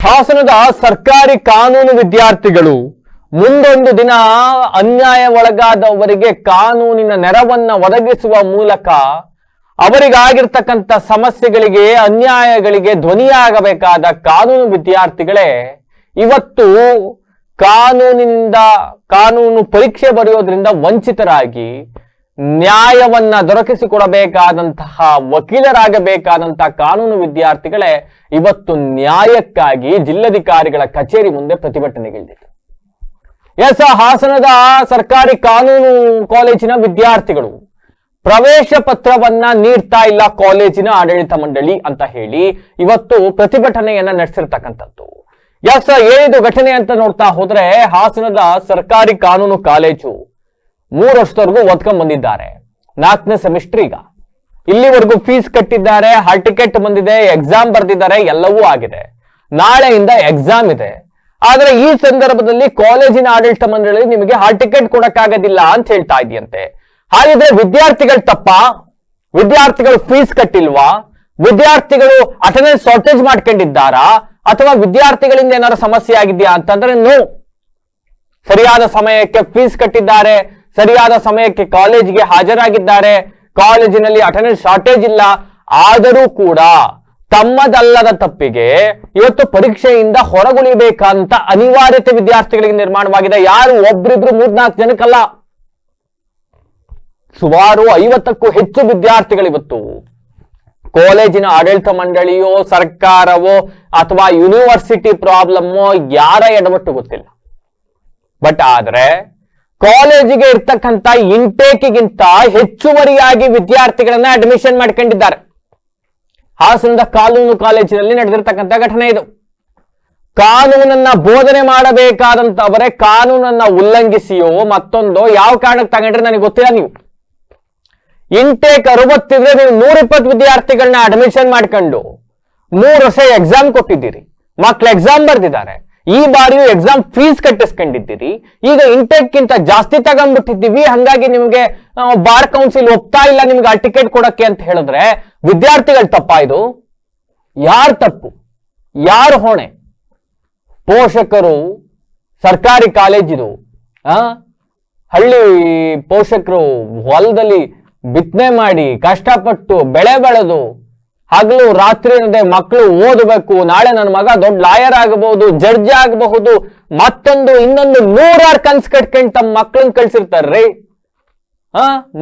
ಹಾಸನದ ಸರ್ಕಾರಿ ಕಾನೂನು ವಿದ್ಯಾರ್ಥಿಗಳು ಮುಂದೊಂದು ದಿನ ಅನ್ಯಾಯ ಒಳಗಾದವರಿಗೆ ಕಾನೂನಿನ ನೆರವನ್ನ ಒದಗಿಸುವ ಮೂಲಕ ಅವರಿಗಾಗಿರ್ತಕ್ಕಂಥ ಸಮಸ್ಯೆಗಳಿಗೆ ಅನ್ಯಾಯಗಳಿಗೆ ಧ್ವನಿಯಾಗಬೇಕಾದ ಕಾನೂನು ವಿದ್ಯಾರ್ಥಿಗಳೇ ಇವತ್ತು ಕಾನೂನು ಪರೀಕ್ಷೆ ಬರೆಯೋದ್ರಿಂದ ವಂಚಿತರಾಗಿ ನ್ಯಾಯವನ್ನ ದೊರಕಿಸಿಕೊಡಬೇಕಾದಂತಹ ವಕೀಲರಾಗಬೇಕಾದಂತಹ ಕಾನೂನು ವಿದ್ಯಾರ್ಥಿಗಳೇ ಇವತ್ತು ನ್ಯಾಯಕ್ಕಾಗಿ ಜಿಲ್ಲಾಧಿಕಾರಿಗಳ ಕಚೇರಿ ಮುಂದೆ ಪ್ರತಿಭಟನೆಗಿಳಿದಿತ್ತು. ಹಾಸನದ ಸರ್ಕಾರಿ ಕಾನೂನು ಕಾಲೇಜಿನ ವಿದ್ಯಾರ್ಥಿಗಳು ಪ್ರವೇಶ ಪತ್ರವನ್ನ ನೀಡ್ತಾ ಇಲ್ಲ ಕಾಲೇಜಿನ ಆಡಳಿತ ಮಂಡಳಿ ಅಂತ ಹೇಳಿ ಇವತ್ತು ಪ್ರತಿಭಟನೆಯನ್ನ ನಡೆಸಿರ್ತಕ್ಕಂಥದ್ದು. ಏನಿದು ಘಟನೆ ಅಂತ ನೋಡ್ತಾ ಹೋದ್ರೆ ಹಾಸನದ ಸರ್ಕಾರಿ ಕಾನೂನು ಕಾಲೇಜು 3 ವರ್ಷದವರೆಗೂ ಓದ್ಕೊಂಡ್ ಬಂದಿದ್ದಾರೆ. 4ನೇ ಸೆಮಿಸ್ಟರ್ ಈಗ ಇಲ್ಲಿವರೆಗೂ ಫೀಸ್ ಕಟ್ಟಿದ್ದಾರೆ, ಹಾಲ್ ಟಿಕೆಟ್ ಬಂದಿದೆ, ಎಕ್ಸಾಮ್ ಬರ್ದಿದ್ದಾರೆ, ಎಲ್ಲವೂ ಆಗಿದೆ. ನಾಳೆಯಿಂದ ಎಕ್ಸಾಮ್ ಇದೆ. ಆದ್ರೆ ಈ ಸಂದರ್ಭದಲ್ಲಿ ಕಾಲೇಜಿನ ಆಡಳಿತ ಮಂಡಳಿ ನಿಮಗೆ ಹಾಲ್ ಟಿಕೆಟ್ ಕೊಡಕ್ಕಾಗೋದಿಲ್ಲ ಅಂತ ಹೇಳ್ತಾ ಇದೆಯಂತೆ. ಹಾಗಿದ್ರೆ ವಿದ್ಯಾರ್ಥಿಗಳು ತಪ್ಪಾ? ವಿದ್ಯಾರ್ಥಿಗಳು ಫೀಸ್ ಕಟ್ಟಿಲ್ವಾ? ವಿದ್ಯಾರ್ಥಿಗಳು ಅಟೆಂಡೆನ್ಸ್ ಶಾರ್ಟೇಜ್ ಮಾಡ್ಕೊಂಡಿದ್ದಾರಾ? ಅಥವಾ ವಿದ್ಯಾರ್ಥಿಗಳಿಂದ ಏನಾದ್ರು ಸಮಸ್ಯೆ ಆಗಿದೆಯಾ ಅಂತಂದ್ರೆ ನೋ. ಸರಿಯಾದ ಸಮಯಕ್ಕೆ ಫೀಸ್ ಕಟ್ಟಿದ್ದಾರೆ, ಸರಿಯಾದ ಸಮಯಕ್ಕೆ ಕಾಲೇಜಿಗೆ ಹಾಜರಾಗಿದ್ದಾರೆ, ಕಾಲೇಜಿನಲ್ಲಿ ಅಟೆಂಡೆನ್ಸ್ ಶಾರ್ಟೇಜ್ ಇಲ್ಲ. ಆದರೂ ಕೂಡ ತಮ್ಮದಲ್ಲದ ತಪ್ಪಿಗೆ ಇವತ್ತು ಪರೀಕ್ಷೆಯಿಂದ ಹೊರಗುಳಿಬೇಕಂತ ಅನಿವಾರ್ಯತೆ ವಿದ್ಯಾರ್ಥಿಗಳಿಗೆ ನಿರ್ಮಾಣವಾಗಿದೆ. ಯಾರು ಒಬ್ರಿಬ್ರು 3-4 ಜನಕ್ಕಲ್ಲ, ಸುಮಾರು 50ಕ್ಕೂ ಹೆಚ್ಚು ವಿದ್ಯಾರ್ಥಿಗಳು ಇವತ್ತು ಕಾಲೇಜಿನ ಆಡಳಿತ ಮಂಡಳಿಯೋ ಸರ್ಕಾರವೋ ಅಥವಾ ಯೂನಿವರ್ಸಿಟಿ ಪ್ರಾಬ್ಲಮ್ಮೋ ಯಾರ ಎಡವಟ್ಟು ಗೊತ್ತಿಲ್ಲ. ಬಟ್ ಆದ್ರೆ ಕಾಲೇಜಿಗೆ ಇರ್ತಕ್ಕಂಥ ಇಂಟೇಕ್ಗಿಂತ ಹೆಚ್ಚುವರಿಯಾಗಿ ವಿದ್ಯಾರ್ಥಿಗಳನ್ನ ಅಡ್ಮಿಷನ್ ಮಾಡ್ಕೊಂಡಿದ್ದಾರೆ. ಹಾಸನದ ಕಾನೂನು ಕಾಲೇಜಿನಲ್ಲಿ ನಡೆದಿರ್ತಕ್ಕಂಥ ಘಟನೆ ಇದು. ಕಾನೂನನ್ನ ಬೋಧನೆ ಮಾಡಬೇಕಾದಂತವರೇ ಕಾನೂನನ್ನ ಉಲ್ಲಂಘಿಸಿಯೋ ಮತ್ತೊಂದೋ ಯಾವ ಕಾರಣಕ್ಕೆ ತಗೊಂಡ್ರೆ ನನಗೆ ಗೊತ್ತಿಲ್ಲ. ನೀವು ಇಂಟೇಕ್ 60 ಇದ್ರೆ ನೀವು 120 ವಿದ್ಯಾರ್ಥಿಗಳನ್ನ ಅಡ್ಮಿಷನ್ ಮಾಡ್ಕೊಂಡು 3 ವರ್ಷ ಎಕ್ಸಾಮ್ ಕೊಟ್ಟಿದ್ದೀರಿ, ಮಕ್ಳು ಎಕ್ಸಾಮ್ ಬರ್ದಿದ್ದಾರೆ. ಈ ಬಾರಿಯೂ ಎಕ್ಸಾಮ್ ಫೀಸ್ ಕಟ್ಟಿಸ್ಕೊಂಡಿದ್ದೀರಿ. ಈಗ ಇಂಟೇಕ್ಗಿಂತ ಜಾಸ್ತಿ ತಗೊಂಡ್ಬಿಟ್ಟಿದ್ದೀವಿ, ಹಂಗಾಗಿ ನಿಮ್ಗೆ ಬಾರ್ ಕೌನ್ಸಿಲ್ ಒಪ್ತಾ ಇಲ್ಲ ನಿಮ್ಗೆ ಆ ಟಿಕೆಟ್ ಕೊಡಕ್ಕೆ ಅಂತ ಹೇಳಿದ್ರೆ ವಿದ್ಯಾರ್ಥಿಗಳು ತಪ್ಪಾ? ಇದು ಯಾರು ತಪ್ಪು, ಯಾರು ಹೊಣೆ? ಪೋಷಕರು, ಸರ್ಕಾರಿ ಕಾಲೇಜಿದು ಹಳ್ಳಿ ಪೋಷಕರು ಹೊಲದಲ್ಲಿ ಬಿತ್ತನೆ ಮಾಡಿ ಕಷ್ಟಪಟ್ಟು ಬೆಳೆ ಬೆಳೆದು ಹಗಲು ರಾತ್ರಿ ಅನ್ನದೆ ಮಕ್ಕಳು ಓದಬೇಕು, ನಾಳೆ ನನ್ನ ಮಗ ದೊಡ್ಡ ಲಾಯರ್ ಆಗಬಹುದು, ಜಡ್ಜ್ ಆಗಬಹುದು, ಮತ್ತೊಂದು ಇನ್ನೊಂದು 100 ಕನ್ಸ್ ಕಟ್ಕೊಂಡು ತಮ್ಮ ಮಕ್ಕಳನ್ನ ಕಳ್ಸಿರ್ತಾರ್ರಿ.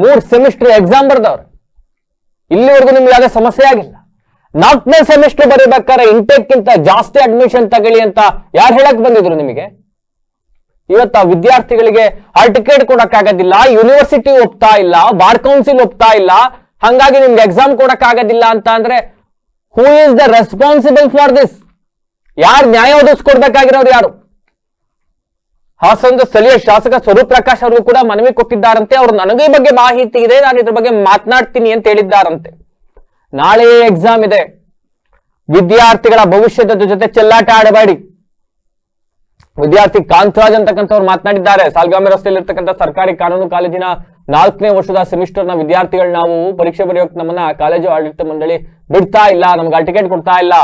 3 ಸೆಮಿಸ್ಟರ್ ಎಕ್ಸಾಮ್ ಬರ್ದವ್ರೆ. ಇಲ್ಲಿವರೆಗೂ ನಿಮ್ಗೆ ಯಾವುದೇ ಸಮಸ್ಯೆ ಆಗಿಲ್ಲ. 4ನೇ ಸೆಮಿಸ್ಟರ್ ಬರೀಬೇಕಾದ್ರೆ ಇಂಟೇಕ್ಗಿಂತ ಜಾಸ್ತಿ ಅಡ್ಮಿಷನ್ ತಗೊಳ್ಳಿ ಅಂತ ಯಾರು ಹೇಳಕ್ ಬಂದಿದ್ರು ನಿಮಗೆ? ಇವತ್ತು ಆ ವಿದ್ಯಾರ್ಥಿಗಳಿಗೆ ಹಾಲ್ ಟಿಕೆಟ್ ಕೊಡಕ್ಕಾಗೋದಿಲ್ಲ, ಯೂನಿವರ್ಸಿಟಿ ಒಪ್ತಾ ಇಲ್ಲ, ಬಾರ್ ಕೌನ್ಸಿಲ್ ಒಪ್ತಾ ಇಲ್ಲ, ಹಂಗಾಗಿ ನಿಮ್ಗೆ ಎಕ್ಸಾಮ್ ಕೊಡಕ್ಕಾಗೋದಿಲ್ಲ ಅಂತ ಅಂದ್ರೆ who is the responsible for this? ಯಾರು ನ್ಯಾಯ ಒದಗಿಸ್ಕೊಡ್ಬೇಕಾಗಿರೋರು ಯಾರು? ಹಾಸನದ ಸ್ಥಳೀಯ ಶಾಸಕ ಸ್ವರೂಪ್ ಪ್ರಕಾಶ್ ಅವರು ಕೂಡ ಮನವಿ ಕೊಟ್ಟಿದ್ದಾರಂತೆ. ಅವರು ನನಗೆ ಈ ಬಗ್ಗೆ ಮಾಹಿತಿ ಇದೆ, ನಾನು ಇದ್ರ ಬಗ್ಗೆ ಮಾತನಾಡ್ತೀನಿ ಅಂತ ಹೇಳಿದ್ದಾರಂತೆ. ನಾಳೆ ಎಕ್ಸಾಮ್ ಇದೆ. ವಿದ್ಯಾರ್ಥಿಗಳ ಭವಿಷ್ಯದ ಜೊತೆ ಚೆಲ್ಲಾಟ ಆಡಬೇಡಿ. ವಿದ್ಯಾರ್ಥಿ ಕಾಂತರಾಜ್ ಅಂತಕ್ಕಂಥವ್ರು ಮಾತನಾಡಿದ್ದಾರೆ. ಸಾಲ್ಗಾಮೆ ರಸ್ತೆಯಲ್ಲಿ ಇರ್ತಕ್ಕಂಥ ಸರ್ಕಾರಿ ಕಾನೂನು ಕಾಲೇಜಿನ 4ನೇ ವರ್ಷದ ಸೆಮಿಸ್ಟರ್ನ ವಿದ್ಯಾರ್ಥಿಗಳು ನಾವು ಪರೀಕ್ಷೆ ಬರೆಯೋಕೆ ನಮ್ಮನ್ನ ಕಾಲೇಜು ಆಡಳಿತ ಮಂಡಳಿ ಬಿಡ್ತಾ ಇಲ್ಲ, ನಮ್ಗೆ ಟಿಕೆಟ್ ಕೊಡ್ತಾ ಇಲ್ಲ.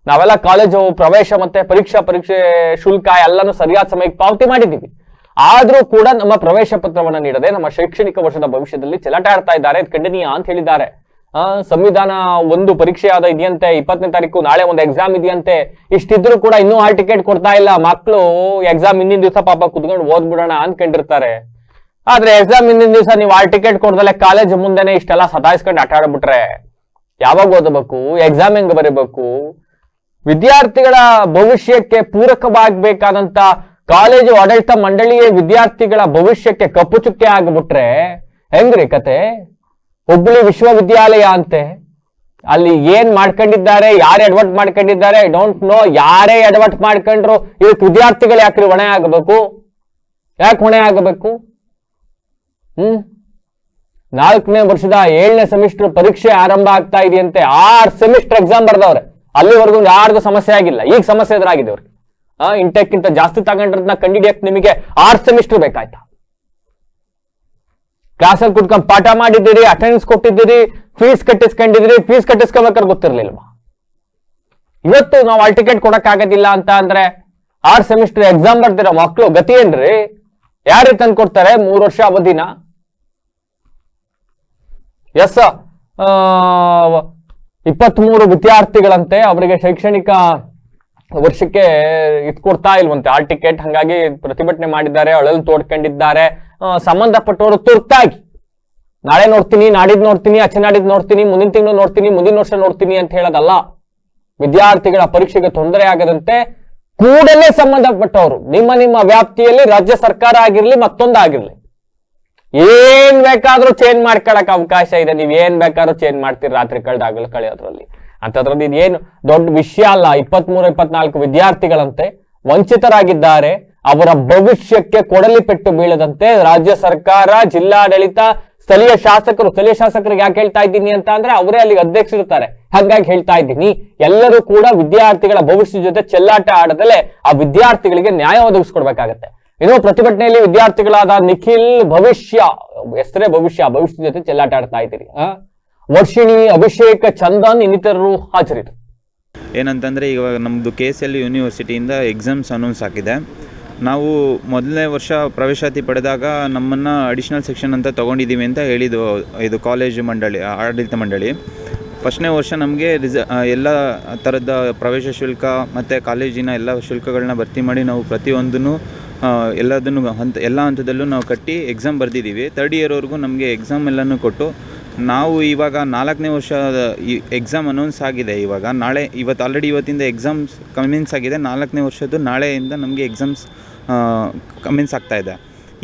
ನಾವೆಲ್ಲ ಕಾಲೇಜು ಪ್ರವೇಶ ಮತ್ತೆ ಪರೀಕ್ಷೆ ಶುಲ್ಕ ಎಲ್ಲಾನು ಸರಿಯಾದ ಸಮಯಕ್ಕೆ ಪಾವತಿ ಮಾಡಿದ್ದೀವಿ. ಆದ್ರೂ ಕೂಡ ನಮ್ಮ ಪ್ರವೇಶ ಪತ್ರವನ್ನ ನೀಡದೆ ನಮ್ಮ ಶೈಕ್ಷಣಿಕ ವರ್ಷದ ಭವಿಷ್ಯದಲ್ಲಿ ಚೆಲ್ಲಾಟ ಆಡ್ತಾ ಇದ್ದಾರೆ, ಖಂಡನೀಯ ಅಂತ ಹೇಳಿದ್ದಾರೆ. ಸಂವಿಧಾನ 1 ಪರೀಕ್ಷೆ ಯಾವ್ದೋ ಇದೆಯಂತೆ, 20ನೇ ತಾರೀಕು ನಾಳೆ ಒಂದು ಎಕ್ಸಾಮ್ ಇದೆಯಂತೆ. ಇಷ್ಟಿದ್ರು ಕೂಡ ಇನ್ನೂ ಹಾಲ್ ಟಿಕೆಟ್ ಕೊಡ್ತಾ ಇಲ್ಲ. ಮಕ್ಕಳು ಎಕ್ಸಾಮ್ ಹಿಂದಿನ ದಿವಸ ಪಾಪ ಕುತ್ಕೊಂಡು ಓದ್ಬಿಡೋಣ ಅನ್ಕೊಂಡಿರ್ತಾರೆ. ಆದ್ರೆ ಎಕ್ಸಾಮ್ ಹಿಂದಿನ ದಿವಸ ನೀವು ಹಾಲ್ ಟಿಕೆಟ್ ಕೊಡ್ದಲೆ ಕಾಲೇಜ್ ಮುಂದೆನೆ ಇಷ್ಟೆಲ್ಲ ಸತಾಯಿಸ್ಕೊಂಡು ಆಟ ಆಡ್ಬಿಟ್ರೆ ಯಾವಾಗ ಓದಬೇಕು, ಎಕ್ಸಾಮ್ ಹೆಂಗ್ ಬರೀಬೇಕು? ವಿದ್ಯಾರ್ಥಿಗಳ ಭವಿಷ್ಯಕ್ಕೆ ಪೂರಕವಾಗಬೇಕಾದಂತ ಕಾಲೇಜು ಆಡಳಿತ ಮಂಡಳಿಯ ವಿದ್ಯಾರ್ಥಿಗಳ ಭವಿಷ್ಯಕ್ಕೆ ಕಪ್ಪು ಚುಕ್ಕೆ ಆಗ್ಬಿಟ್ರೆ ಹೆಂಗ್ರಿ ಕತೆ? ಹುಬ್ಬಳ್ಳಿ ವಿಶ್ವವಿದ್ಯಾಲಯ ಅಂತೆ, ಅಲ್ಲಿ ಏನ್ ಮಾಡ್ಕೊಂಡಿದ್ದಾರೆ, ಯಾರು ಎಡವಟ್ ಮಾಡ್ಕೊಂಡಿದ್ದಾರೆ ಐ ಡೋಂಟ್ ನೋ. ಯಾರೇ ಎಡವಟ್ ಮಾಡ್ಕೊಂಡ್ರು ಇವತ್ತು ವಿದ್ಯಾರ್ಥಿಗಳು ಯಾಕ್ರಿ ಹೊಣೆ ಆಗಬೇಕು? ಯಾಕೆ ಹೊಣೆ ಆಗಬೇಕು? 4ನೇ ವರ್ಷದ 7ನೇ ಸೆಮಿಸ್ಟರ್ ಪರೀಕ್ಷೆ ಆರಂಭ ಆಗ್ತಾ ಇದೆಯಂತೆ. 6 ಸೆಮಿಸ್ಟರ್ ಎಕ್ಸಾಮ್ ಬರ್ದವ್ರೆ. ಅಲ್ಲಿವರೆಗೂ ಯಾರಿಗೂ ಸಮಸ್ಯೆ ಆಗಿಲ್ಲ, ಈಗ ಸಮಸ್ಯೆ ಎದುರಾಗಿದೆ ಅವ್ರಿಗೆ. ಇಂಟೆಕ್ಕಿಂತ ಜಾಸ್ತಿ ತಗೊಂಡ್ರದನ್ನ ಕಂಡಿಡಿಯಕ್ಕೆ ನಿಮಗೆ 6 ಸೆಮಿಸ್ಟರ್ ಬೇಕಾಯ್ತಾ? ಕ್ಲಾಸಲ್ಲಿ ಕುತ್ಕೊಂಡು ಪಾಠ ಮಾಡಿದ್ದೀರಿ, ಅಟೆಂಡೆನ್ಸ್ ಕೊಟ್ಟಿದ್ದೀರಿ, ಫೀಸ್ ಕಟ್ಟಿಸ್ಕೊಂಡಿದ್ದೀರಿ, ಫೀಸ್ ಕಟ್ಟಿಸ್ಕೋಬೇಕಾದ್ರೆ ಗೊತ್ತಿರ್ಲಿಲ್ವಾ? ಇವತ್ತು ನಾವು ಹಾಲ್ ಟಿಕೆಟ್ ಕೊಡಕ್ಕಾಗೋದಿಲ್ಲ ಅಂತ ಅಂದ್ರೆ 6 ಸೆಮಿಸ್ಟರ್ ಎಕ್ಸಾಮ್ ಬರ್ದಿರೋ ಮಕ್ಕಳು ಗತಿ ಏನ್ರಿ? ಯಾರು ತಂದು ಕೊಡ್ತಾರೆ 3 ವರ್ಷ ಅವಧಿನ? ಎಸ್ 23 ವಿದ್ಯಾರ್ಥಿಗಳಂತೆ ಅವರಿಗೆ ಶೈಕ್ಷಣಿಕ ವರ್ಷಕ್ಕೆ ಕೊಡ್ತಾ ಇಲ್ವಂತೆ ಹಾಲ್ ಟಿಕೆಟ್. ಹಂಗಾಗಿ ಪ್ರತಿಭಟನೆ ಮಾಡಿದ್ದಾರೆ, ಅಳಲು ತೋಡ್ಕೊಂಡಿದ್ದಾರೆ. ಸಂಬಂಧಪಟ್ಟವರು ತುರ್ತಾಗಿ ನಾಳೆ ನೋಡ್ತೀನಿ, ನಾಡಿದ್ ನೋಡ್ತೀನಿ, ನಾಡಿದ್ ನೋಡ್ತೀನಿ, ಮುಂದಿನ ತಿಂಗಳು ನೋಡ್ತೀನಿ, ಮುಂದಿನ ವರ್ಷ ನೋಡ್ತೀನಿ ಅಂತ ಹೇಳೋದಲ್ಲ. ವಿದ್ಯಾರ್ಥಿಗಳ ಪರೀಕ್ಷೆಗೆ ತೊಂದರೆ ಆಗದಂತೆ ಕೂಡಲೇ ಸಂಬಂಧಪಟ್ಟವರು ನಿಮ್ಮ ವ್ಯಾಪ್ತಿಯಲ್ಲಿ ರಾಜ್ಯ ಸರ್ಕಾರ ಆಗಿರ್ಲಿ ಮತ್ತೊಂದಾಗಿರ್ಲಿ ಏನ್ ಬೇಕಾದ್ರೂ ಚೇಂಜ್ ಮಾಡ್ಕೊಳಕ್ ಅವಕಾಶ ಇದೆ. ನೀವ್ ಏನ್ ಬೇಕಾದ್ರೂ ಚೇಂಜ್ ಮಾಡ್ತೀರಿ ರಾತ್ರಿ ಕಳೆಯೋದ್ರಲ್ಲಿ. ಅಂತದ್ರಲ್ಲಿ ಇದೇನು ದೊಡ್ಡ ವಿಷಯ ಅಲ್ಲ. 23-24 ವಿದ್ಯಾರ್ಥಿಗಳಂತೆ ವಂಚಿತರಾಗಿದ್ದಾರೆ. ಅವರ ಭವಿಷ್ಯಕ್ಕೆ ಕೊಡಲಿ ಪೆಟ್ಟು ಬೀಳದಂತೆ ರಾಜ್ಯ ಸರ್ಕಾರ, ಜಿಲ್ಲಾಡಳಿತ, ಸ್ಥಳೀಯ ಶಾಸಕರಿಗೆ ಯಾಕೆ ಹೇಳ್ತಾ ಇದ್ದೀನಿ ಅಂತ ಅಂದ್ರೆ ಅವರೇ ಅಲ್ಲಿಗೆ ಅಧ್ಯಕ್ಷರಿರ್ತಾರೆ, ಹಾಗಾಗಿ ಹೇಳ್ತಾ ಇದ್ದೀನಿ. ಎಲ್ಲರೂ ಕೂಡ ವಿದ್ಯಾರ್ಥಿಗಳ ಭವಿಷ್ಯದ ಜೊತೆ ಚೆಲ್ಲಾಟ ಆಡದಲ್ಲೇ ಆ ವಿದ್ಯಾರ್ಥಿಗಳಿಗೆ ನ್ಯಾಯ ಒದಗಿಸ್ಕೊಡ್ಬೇಕಾಗತ್ತೆ. ಇನ್ನು ಪ್ರತಿಭಟನೆಯಲ್ಲಿ ವಿದ್ಯಾರ್ಥಿಗಳಾದ ನಿಖಿಲ್, ಹೆಸರೇ ಭವಿಷ್ಯದ ಜೊತೆ ಚೆಲ್ಲಾಟ ಆಡ್ತಾ ಇದ್ದೀರಿ. ವರ್ಷಿಣಿ, ಅಭಿಷೇಕ್, ಚಂದನ್ ಇನ್ನಿತರರು ಹಾಜರಿದ್ದರು. ಏನಂತಂದರೆ ಇವಾಗ ನಮ್ಮದು KSL ಯೂನಿವರ್ಸಿಟಿಯಿಂದ ಎಕ್ಸಾಮ್ಸ್ ಅನೌನ್ಸ್ ಆಗಿದೆ. ನಾವು ಮೊದಲನೇ ವರ್ಷ ಪ್ರವೇಶಾತಿ ಪಡೆದಾಗ ನಮ್ಮನ್ನು ಅಡಿಷ್ನಲ್ ಸೆಕ್ಷನ್ ಅಂತ ತೊಗೊಂಡಿದ್ದೀವಿ ಅಂತ ಹೇಳಿದ್ದು ಇದು ಕಾಲೇಜು ಮಂಡಳಿ, ಆಡಳಿತ ಮಂಡಳಿ. ಫಸ್ಟ್ನೇ ವರ್ಷ ನಮಗೆ ಎಲ್ಲ ಥರದ ಪ್ರವೇಶ ಶುಲ್ಕ ಮತ್ತು ಕಾಲೇಜಿನ ಎಲ್ಲ ಶುಲ್ಕಗಳನ್ನ ಭರ್ತಿ ಮಾಡಿ ನಾವು ಪ್ರತಿಯೊಂದನ್ನು ಎಲ್ಲದನ್ನು ಎಲ್ಲ ಹಂತದಲ್ಲೂ ನಾವು ಕಟ್ಟಿ ಎಕ್ಸಾಮ್ ಬರೆದಿದ್ದೀವಿ. 3rd ಇಯರ್ವರೆಗೂ ನಮಗೆ ಎಕ್ಸಾಮ್ ಎಲ್ಲನೂ ಕೊಟ್ಟು ನಾವು ಇವಾಗ 4ನೇ ವರ್ಷದ ಎಕ್ಸಾಮ್ ಅನೌನ್ಸ್ ಆಗಿದೆ. ಇವತ್ತು ಆಲ್ರೆಡಿ ಇವತ್ತಿಂದ ಎಕ್ಸಾಮ್ಸ್ ಕಮೆನ್ಸ್ ಆಗಿದೆ. 4ನೇ ವರ್ಷದ್ದು ನಾಳೆಯಿಂದ ನಮಗೆ ಎಕ್ಸಾಮ್ಸ್ ಕಮೆನ್ಸ್ ಆಗ್ತಾಯಿದೆ.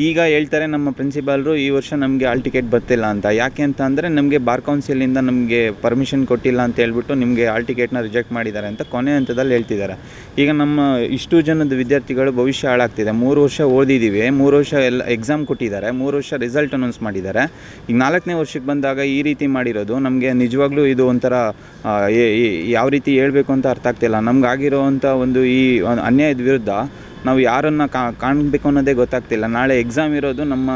ಈಗ ಹೇಳ್ತಾರೆ ನಮ್ಮ ಪ್ರಿನ್ಸಿಪಾಲ್ರು ಈ ವರ್ಷ ನಮಗೆ ಹಾಲ್ ಟಿಕೆಟ್ ಬರ್ತಿಲ್ಲ ಅಂತ. ಯಾಕೆ ಅಂತ ಅಂದರೆ ನಮಗೆ ಬಾರ್ ಕೌನ್ಸಿಲಿಂದ ನಮಗೆ ಪರ್ಮಿಷನ್ ಕೊಟ್ಟಿಲ್ಲ ಅಂತ ಹೇಳ್ಬಿಟ್ಟು ನಿಮಗೆ ಹಾಲ್ ಟಿಕೆಟ್ನ ರಿಜೆಕ್ಟ್ ಮಾಡಿದ್ದಾರೆ ಅಂತ ಕೊನೆ ಹಂತದಲ್ಲಿ ಹೇಳ್ತಿದ್ದಾರೆ. ಈಗ ನಮ್ಮ ಇಷ್ಟು ಜನದ ವಿದ್ಯಾರ್ಥಿಗಳು ಭವಿಷ್ಯ ಹಾಳಾಗ್ತಿದೆ. 3 ವರ್ಷ ಓದಿದ್ದೀವಿ, 3 ವರ್ಷ ಎಲ್ಲ ಎಕ್ಸಾಮ್ ಕೊಟ್ಟಿದ್ದಾರೆ, 3 ವರ್ಷ ರಿಸಲ್ಟ್ ಅನೌನ್ಸ್ ಮಾಡಿದ್ದಾರೆ. ಈಗ 4ನೇ ವರ್ಷಕ್ಕೆ ಬಂದಾಗ ಈ ರೀತಿ ಮಾಡಿರೋದು ನಮಗೆ ನಿಜವಾಗ್ಲೂ ಇದು ಒಂಥರ ಯಾವ ರೀತಿ ಹೇಳಬೇಕು ಅಂತ ಅರ್ಥ ಆಗ್ತಿಲ್ಲ. ನಮಗಾಗಿರೋವಂಥ ಒಂದು ಈ ಅನ್ಯಾಯದ ವಿರುದ್ಧ ನಾವು ಯಾರನ್ನು ಕಾಣಬೇಕು ಅನ್ನೋದೇ ಗೊತ್ತಾಗ್ತಿಲ್ಲ. ನಾಳೆ ಎಕ್ಸಾಮ್ ಇರೋದು ನಮ್ಮ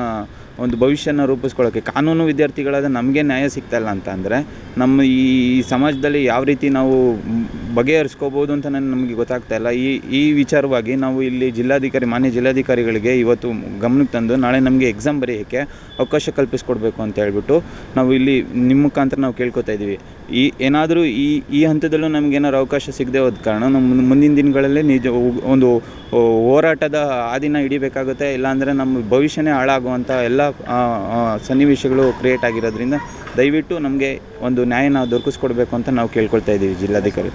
ಒಂದು ಭವಿಷ್ಯನ ರೂಪಿಸ್ಕೊಳ್ಳೋಕ್ಕೆ. ಕಾನೂನು ವಿದ್ಯಾರ್ಥಿಗಳಾದ ನಮಗೆ ನ್ಯಾಯ ಸಿಗ್ತಾಯಿಲ್ಲ ಅಂತ ಅಂದರೆ ನಮ್ಮ ಈ ಸಮಾಜದಲ್ಲಿ ಯಾವ ರೀತಿ ನಾವು ಬಗೆಹರಿಸ್ಕೋಬೋದು ಅಂತ ನಮಗೆ ಗೊತ್ತಾಗ್ತಾಯಿಲ್ಲ. ಈ ವಿಚಾರವಾಗಿ ನಾವು ಇಲ್ಲಿ ಮಾನ್ಯ ಜಿಲ್ಲಾಧಿಕಾರಿಗಳಿಗೆ ಇವತ್ತು ಗಮನಕ್ಕೆ ತಂದು ನಾಳೆ ನಮಗೆ ಎಕ್ಸಾಮ್ ಬರೆಯೋಕ್ಕೆ ಅವಕಾಶ ಕಲ್ಪಿಸ್ಕೊಡ್ಬೇಕು ಅಂತ ಹೇಳ್ಬಿಟ್ಟು ನಾವು ಇಲ್ಲಿ ನಿಮ್ಮ ಮುಖಾಂತರ ನಾವು ಕೇಳ್ಕೊತಾ ಇದ್ದೀವಿ. ಏನಾದರೂ ಈ ಹಂತದಲ್ಲೂ ನಮಗೇನಾದ್ರು ಅವಕಾಶ ಸಿಗದೆ ಹೋದ ಕಾರಣ ನಮ್ಮ ಮುಂದಿನ ದಿನಗಳಲ್ಲಿ ಒಂದು ಹೋರಾಟದ ಹಾದಿನ ಹಿಡಿಬೇಕಾಗುತ್ತೆ. ಇಲ್ಲಾಂದರೆ ನಮ್ಮ ಭವಿಷ್ಯನೇ ಹಾಳಾಗುವಂಥ ಎಲ್ಲ ಸನ್ನಿವೇಶಗಳು ಕ್ರಿಯೇಟ್ ಆಗಿರೋದ್ರಿಂದ ದಯವಿಟ್ಟು ನಮಗೆ ಒಂದು ನ್ಯಾಯನ ದೊರಕಿಸ್ಕೊಡ್ಬೇಕು ಅಂತ ನಾವು ಕೇಳ್ಕೊಳ್ತಾ ಇದ್ದೀವಿ ಜಿಲ್ಲಾಧಿಕಾರಿ.